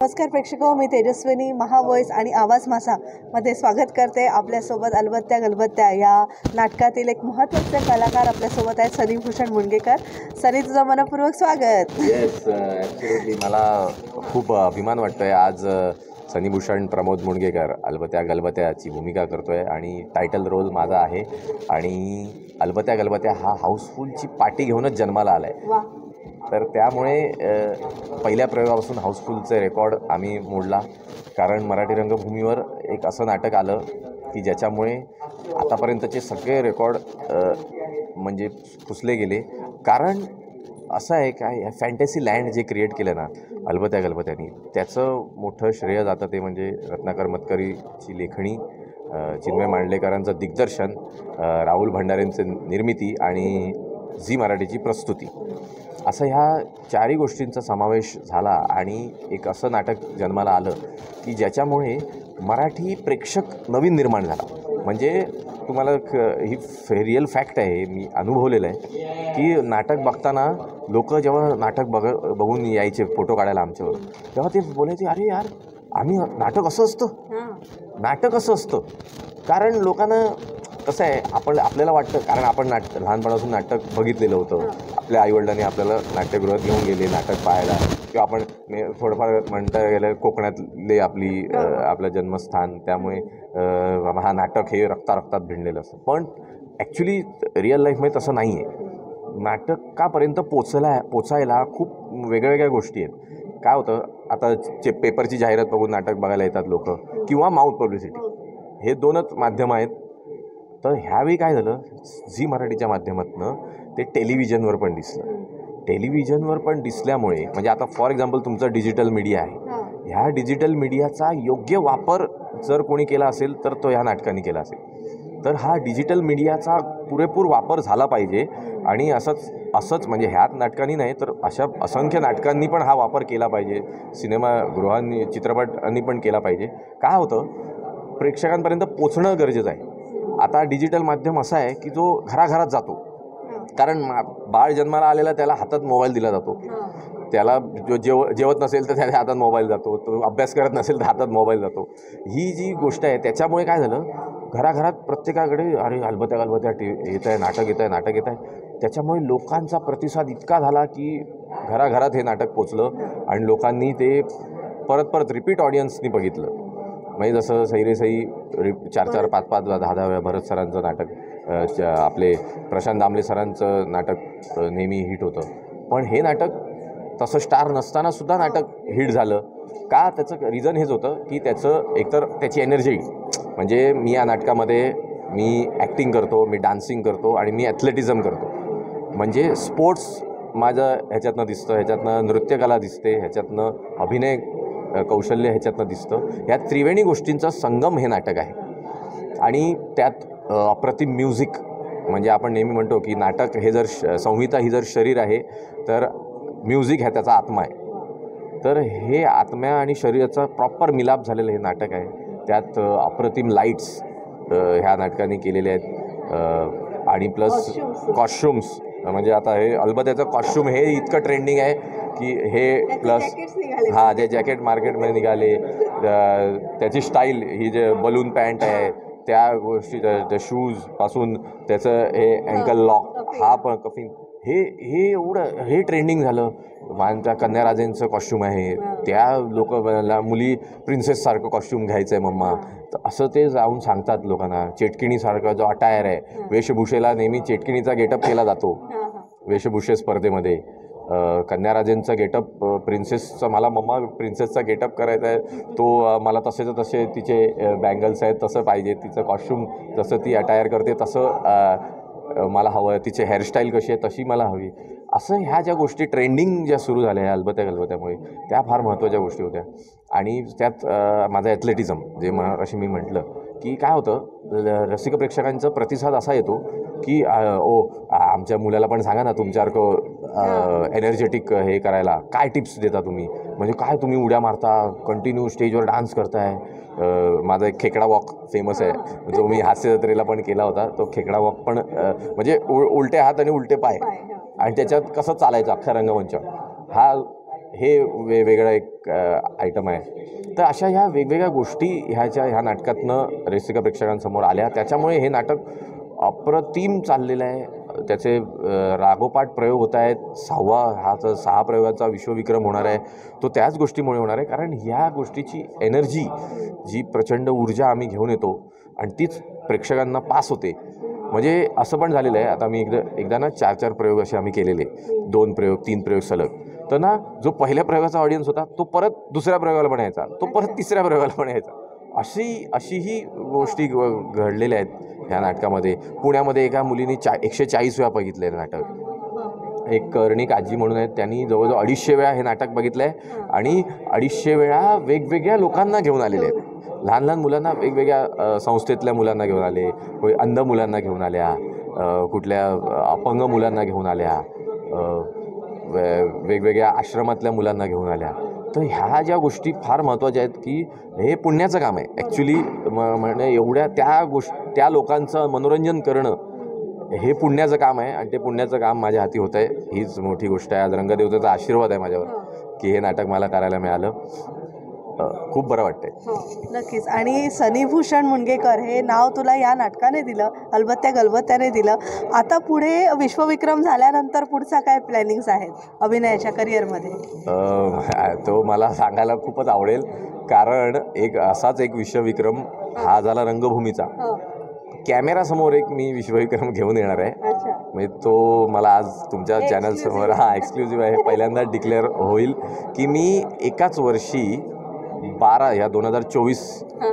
नमस्कार प्रेक्षको, मी तेजस्विनी महा वॉइस आणि आवाज मासा मध्ये स्वागत करते. आपल्यासोबत अलबत्त्या गलबत्त्या या नाटकातील एक महत्त्वाचे कलाकार आपल्यासोबत आहेत, सनी भूषण मुणगेकर. सनी, तुझं मनपूर्वक स्वागत. येस, ॲक्च्युली मला खूप अभिमान वाटतो आहे. आज सनी भूषण प्रमोद मुणगेकर अलबत्त्या गलबत्त्याची भूमिका करतो आहे आणि टायटल रोल माझा आहे. आणि अलबत्त्या गलबत्त्या हा हाऊसफुलची पार्टी घेऊनच जन्माला आला आहे. तर त्यामुळे पहिल्या प्रयोगापासून हाऊसफुलचे रेकॉर्ड आम्ही मोडला. कारण मराठी रंगभूमीवर एक असं नाटक आलं की ज्याच्यामुळे आतापर्यंतचे सगळे रेकॉर्ड म्हणजे पुसले गेले. कारण असं आहे काय, फॅन्टसी लँड जे क्रिएट केलं ना अलबत्त्या गलबत्त्यांनी, त्याचं मोठं श्रेय जातं ते म्हणजे रत्नाकर मतकरीची लेखणी, चिन्मय मांडलेकरांचं दिग्दर्शन, राहुल भंडारेंचं निर्मिती आणि झी मराठीची प्रस्तुती, असं ह्या चारही गोष्टींचा समावेश झाला. आणि एक असं नाटक जन्माला आलं की ज्याच्यामुळे मराठी प्रेक्षक नवीन निर्माण झाला. म्हणजे तुम्हाला ही रिअल फॅक्ट आहे, मी अनुभवलेलं आहे की नाटक बघताना लोक जेव्हा नाटक बघून यायचे फोटो काढायला आमच्यावर, तेव्हा ते बोलायचे, अरे यार, आम्ही नाटक असं असतं. कारण लोकांना कसं आहे, आपल्याला वाटतं, कारण आपण लहानपणापासून नाटक बघितलेलं होतं. आपल्या आईवडिलांनी आपल्याला नाट्यगृहात घेऊन गेले नाटक पाहायला, किंवा आपण थोडंफार म्हणता गेलं कोकणातले आपलं जन्मस्थान, त्यामुळे हा नाटक हे रक्तात भिनलेलं असतं. पण ॲक्च्युली रिअल लाईफमध्ये तसं नाही आहे. नाटकापर्यंत पोचायला खूप वेगळ्या गोष्टी आहेत. काय होतं, आता पेपरची जाहिरात बघून नाटक बघायला येतात लोक, किंवा माउथ पब्लिसिटी, हे दोनच माध्यमं आहेत. तर ह्यावेळी काय झालं, झी मराठीच्या माध्यमातून ते टेलिव्हिजनवर पण दिसल्यामुळे, म्हणजे आता फॉर एक्झाम्पल तुमचं डिजिटल मीडिया आहे, ह्या डिजिटल मीडियाचा योग्य वापर जर कोणी केला असेल तर तो ह्या नाटकाने केला असेल. तर हा डिजिटल मीडियाचा पुरेपूर वापर झाला पाहिजे. आणि असंच म्हणजे ह्याच नाटकांनी नाही तर अशा असंख्य नाटकांनी पण हा वापर केला पाहिजे. सिनेमागृहांनी, चित्रपटांनी पण केला पाहिजे. काय होतं, प्रेक्षकांपर्यंत पोचणं गरजेचं आहे. आता डिजिटल माध्यम असा आहे की जो घराघरात जातो. कारण बाळ जन्माला आलेला त्याला हातात मोबाईल दिला जातो. त्याला जो जेवत नसेल तर त्याच्या हातात मोबाईल जातो, तो अभ्यास करत नसेल तर हातात मोबाईल जातो. ही जी गोष्ट आहे त्याच्यामुळे काय झालं, घराघरात प्रत्येकाकडे अरे अलबत्त्या येत आहे, नाटक येत आहे. त्याच्यामुळे लोकांचा प्रतिसाद इतका झाला की घराघरात हे नाटक पोचलं आणि लोकांनी ते परत रिपीट ऑडियन्सनी बघितलं. म्हणजे जसं सई रे सई 4-4, 5-5, 10-10 वेळा भरत सरांचं नाटक, आपले प्रशांत दामले सरांचं नाटक नेहमी हिट होतं. पण हे नाटक तसं स्टार नसतानासुद्धा नाटक हिट झालं. का? त्याचं रिझन हेच होतं की एकतर त्याची एनर्जी, म्हणजे मी या नाटकामध्ये मी ॲक्टिंग करतो, मी डान्सिंग करतो आणि मी ॲथलेटिझम करतो. म्हणजे स्पोर्ट्स माझं ह्याच्यातनं दिसतं, ह्याच्यातनं नृत्यकला दिसते, ह्याच्यातनं अभिनय कौशल्य ह्याच्यातनं दिसतं. ह्या त्रिवेणी गोष्टींचा संगम हे नाटक आहे. आणि त्यात अप्रतिम म्युझिक, म्हणजे आपण नेहमी म्हणतो की नाटक हे जर संहिता ही जर शरीर आहे तर म्युझिक ह्या त्याचा आत्मा आहे. तर हे आत्म्या आणि शरीराचा प्रॉपर मिलाप झालेलं हे नाटक आहे. त्यात अप्रतिम लाईट्स ह्या नाटकाने केलेले आहेत. आणि प्लस कॉस्ट्युम्स, म्हणजे आता हे अलबत्त्याचं कॉस्ट्युम हे इतकं ट्रेंडिंग आहे की हे प्लस जे जॅकेट मार्केटमध्ये निघाले, त्याची स्टाईल ही जे बलून पॅन्ट आहे, त्या गोष्टी, त्या शूजपासून त्याचं हे अँकल लॉक, हा पण कफिन, हे एवढं हे ट्रेंडिंग झालं. त्या कन्याराजेंचं कॉस्ट्युम आहे, त्या मुली प्रिन्सेससारखं कॉस्ट्युम घ्यायचं आहे मम्मा, तर असं ते जाऊन सांगतात लोकांना. चेटकिणीसारखं जो अटायर आहे, वेशभूषेला नेहमी चेटकिणीचा गेटअप केला जातो वेशभूषे स्पर्धेमध्ये. कन्याराजेंचा गेटअप प्रिन्सेसचा, मला मम्मा प्रिन्सेसचा गेटअप करायचा आहे, तो मला तसे तिचे बँगल्स आहेत तसं पाहिजे, तिचं कॉस्ट्युम जसं ती अटायर करते तसं मला हवं आहे, तिचे हेअरस्टाईल कशी आहे तशी मला हवी. असं ह्या ज्या गोष्टी ट्रेंडिंग ज्या सुरू झाल्या ह्या अलबत्त्या गलबत्त्यामुळे, त्या फार महत्त्वाच्या गोष्टी होत्या. आणि त्यात माझं ॲथलेटिझम, जे अशी मी म्हटलं की काय होतं, रसिक प्रेक्षकांचा प्रतिसाद असा येतो की आमच्या मुलाला पण सांगा ना तुमच्यासारखं एनर्जेटिक हे करायला, काय टिप्स देता तुम्ही, म्हणजे काय तुम्ही उड्या मारता, कंटिन्यू स्टेजवर डान्स करताय. माझा एक खेकडा वॉक फेमस आहे, जो मी हास्य जत्रेला पण केला होता. तो खेकडा वॉक पण म्हणजे उलटे हात आणि उलटे पाय, आणि त्याच्यात कसं चालायचं अख्ख्या रंगमंच, हे वेगवेगळं एक आयटम आहे. तर अशा ह्या वेगवेगळ्या गोष्टी ह्या नाटकातनं रसिका प्रेक्षकांसमोर आल्या. त्याच्यामुळे हे नाटक अप्रतिम चाललेलं आहे. त्याचे रागोपाठ प्रयोग होत आहेत. 6 प्रयोगाचा विश्वविक्रम होणार आहे. तो त्याच गोष्टीमुळे होणार आहे, कारण ह्या गोष्टीची एनर्जी, जी प्रचंड ऊर्जा आम्ही घेऊन येतो आणि तीच प्रेक्षकांना पास होते. म्हणजे असं पण झालेलं आहे, आता मी एकदा ना 4 प्रयोग असे आम्ही केलेले, 2 प्रयोग 3 प्रयोग सलग. तर ना जो पहिल्या प्रयोगाचा ऑडियन्स होता तो परत दुसऱ्या प्रयोगाला पण यायचा, तो परत तिसऱ्या प्रयोगाला पण यायचा. अशीही गोष्टी घडलेल्या आहेत ह्या नाटकामध्ये. पुण्यामध्ये एका मुलीने 140 वेळा बघितलं आहे नाटक. एक कर्णिक आजी म्हणून आहेत, त्यांनी जवळजवळ 250 वेळा हे नाटक बघितलं आहे आणि 250 वेळा वेगवेगळ्या लोकांना घेऊन आलेले आहेत. लहान लहान मुलांना, वेगवेगळ्या संस्थेतल्या मुलांना घेऊन आले, अंध मुलांना घेऊन आल्या, कुठल्या अपंग मुलांना घेऊन आल्या, वेगवेगळ्या आश्रमातल्या मुलांना घेऊन आल्या. तर ह्या ज्या गोष्टी फार महत्त्वाच्या आहेत, की हे पुण्याचं काम आहे ॲक्च्युली. म्हणजे एवढ्या त्या लोकांचं मनोरंजन करणं हे पुण्याचं काम आहे आणि ते पुण्याचं काम माझ्या हाती होतं आहे. हीच मोठी गोष्ट आहे. आज रंगदेवतेचा आशीर्वाद आहे माझ्यावर की हे नाटक मला करायला मिळालं. खूप बरं वाटतंय. नक्कीच. आणि सनीभूषण मुणगेकर हे नाव तुला या नाटकाने दिलं, अलबत्त्या गलबत्त्याने दिलं. आता पुढे विश्वविक्रम झाल्यानंतर पुढचा काय प्लॅनिंग्स आहेत अभिनयाच्या करिअरमध्ये? तो मला सांगायला खूपच आवडेल, कारण असाच एक विश्वविक्रम हा झाला रंगभूमीचा. कॅमेरासमोर मी विश्वविक्रम घेऊन येणार आहे. म्हणजे तो मला आज तुमच्या चॅनलसमोर एक्सक्लुझिव्ह आहे, पहिल्यांदा डिक्लेअर होईल की मी एकाच वर्षी 2024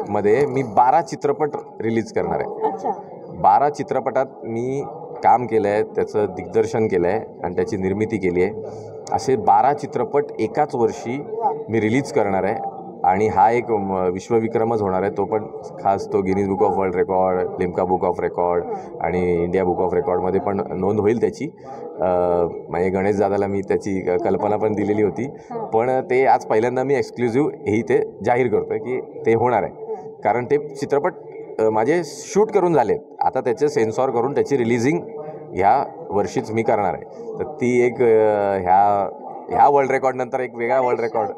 मध्ये मी 12 चित्रपट रिलीज करणार आहे. 12 चित्रपटात मी काम केलं आहे, त्याचं दिग्दर्शन केलं आहे आणि त्याची निर्मिती केली आहे. असे 12 चित्रपट एकाच वर्षी मी रिलीज करणार आहे आणि हा एक विश्वविक्रमच होणार आहे. तो पण खास तो Guinness book of world record, Limca book of record आणि इंडिया बुक ऑफ रेकॉर्डमध्ये पण नोंद होईल त्याची. म्हणजे गणेश दादाला मी त्याची कल्पना पण दिलेली होती, पण ते आज पहिल्यांदा मी एक्सक्लुझिव्ह हे ते जाहीर करतो आहे की ते होणार आहे. कारण ते चित्रपट माझे शूट करून झालेत, आता त्याचे सेन्सॉर करून त्याची रिलिजिंग ह्या वर्षीच मी करणार आहे. तर ती एक ह्या वर्ल्ड रेकॉर्डनंतर एक वेगळा वर्ल्ड रेकॉर्ड.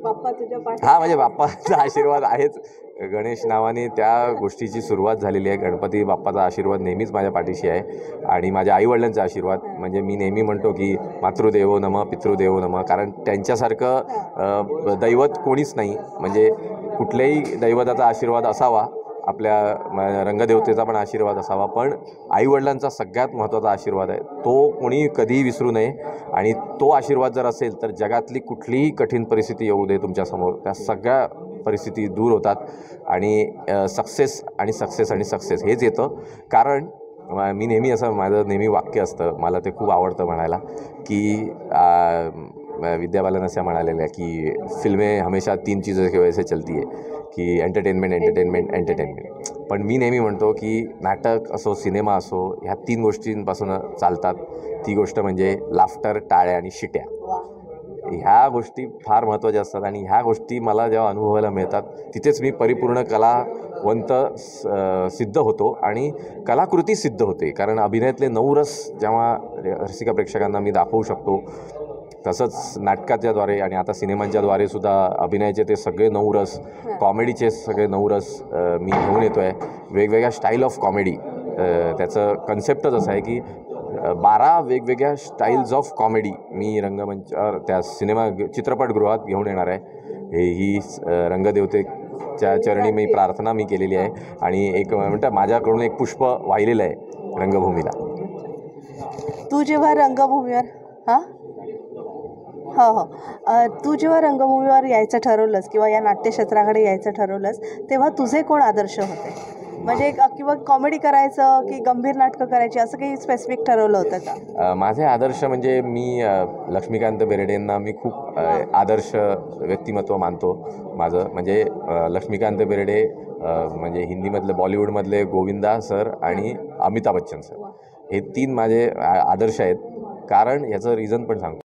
म्हणजे बाप्पाचा आशीर्वाद आहेच. गणेश नावाने त्या गोष्टीची सुरुवात झालेली आहे. गणपती बाप्पाचा आशीर्वाद नेहमीच माझ्या पाठीशी आहे आणि माझ्या आईवडिलांचा आशीर्वाद. म्हणजे मी नेहमी म्हणतो की मातृदेवो नमः पितृदेवो नमः, कारण त्यांच्यासारखं दैवत कोणीच नाही. म्हणजे कुठल्याही दैवताचा आशीर्वाद असावा, आपल्या रंगदेवतेचा पण आशीर्वाद असावा, पण आईवडिलांचा सगळ्यात महत्त्वाचा आशीर्वाद आहे. तो कोणी कधीही विसरू नये आणि तो आशीर्वाद जर असेल तर जगातली कुठलीही कठीण परिस्थिती येऊ दे तुमच्यासमोर, त्या सगळ्या परिस्थिती दूर होतात आणि सक्सेस आणि सक्सेस आणि सक्सेस हेच येतं. कारण मी नेहमी माझं नेहमी वाक्य असतं, मला ते खूप आवडतं म्हणायला, की विद्या बालन अशा म्हणालेल्या की फिल्में हमेशा 3 चीज़ों की वजह से चलती है, की एंटरटेनमेंट. पण मी नेहमी म्हणतो की नाटक असो, सिनेमा असो, ह्या 3 गोष्टींपासून चालतात. ती गोष्ट म्हणजे लाफ्टर, टाळ्या आणि शिट्या. ह्या गोष्टी फार महत्त्वाच्या असतात आणि ह्या गोष्टी मला जेव्हा अनुभवायला मिळतात तिथेच मी परिपूर्ण कलावंत सिद्ध होतो आणि कलाकृती सिद्ध होते. कारण अभिनयातले 9 रस जेव्हा रसिका प्रेक्षकांना मी दाखवू शकतो, तसंच नाटकाच्याद्वारे आणि आता सिनेमांच्याद्वारे सुद्धा अभिनयाचे ते सगळे 9 रस, कॉमेडीचे सगळे 9 रस मी घेऊन येतो आहे. वेगवेगळ्या स्टाईल ऑफ कॉमेडी, त्याचं कन्सेप्टच असं आहे की 12 वेगवेगळ्या स्टाईल्स ऑफ कॉमेडी मी रंगमंचावर त्या चित्रपटगृहात घेऊन येणार आहे. ही रंगदेवतेच्या चरणी मी प्रार्थना केलेली आहे आणि एक म्हणतात माझ्याकडून एक पुष्प वाहिलेलं आहे रंगभूमीला. तू जेव्हा रंगभूमीवर तू जेव्हा रंगभूमीवर यायचं ठरवलंस किंवा या नाट्यक्षेत्राकडे यायचं ठरवलंस, तेव्हा तुझे कोण आदर्श होते? म्हणजे किंवा कॉमेडी करायचं की गंभीर नाटकं करायची, असं काही स्पेसिफिक ठरवलं होतं का? माझे आदर्श म्हणजे मी लक्ष्मीकांत बेर्डेंना मी खूप आदर्श व्यक्तिमत्व मानतो. माझं म्हणजे लक्ष्मीकांत बेर्डे म्हणजे हिंदीमधले, बॉलिवूडमधले गोविंदा सर आणि अमिताभ बच्चन सर, हे 3 माझे आदर्श आहेत. कारण याचं रिझन पण सांगतो.